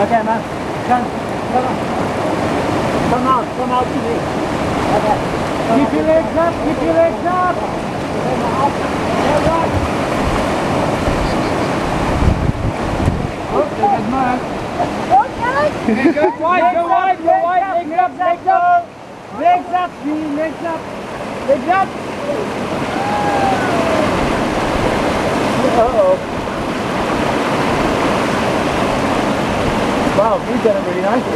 Okay, man. Come out to me. Okay. Keep your legs up, keep your legs up. Oh, there's mine. Okay. Go wide, legs up, legs up. Legs up, legs up. Legs up. Uh-oh. Wow, he's done it really nicely.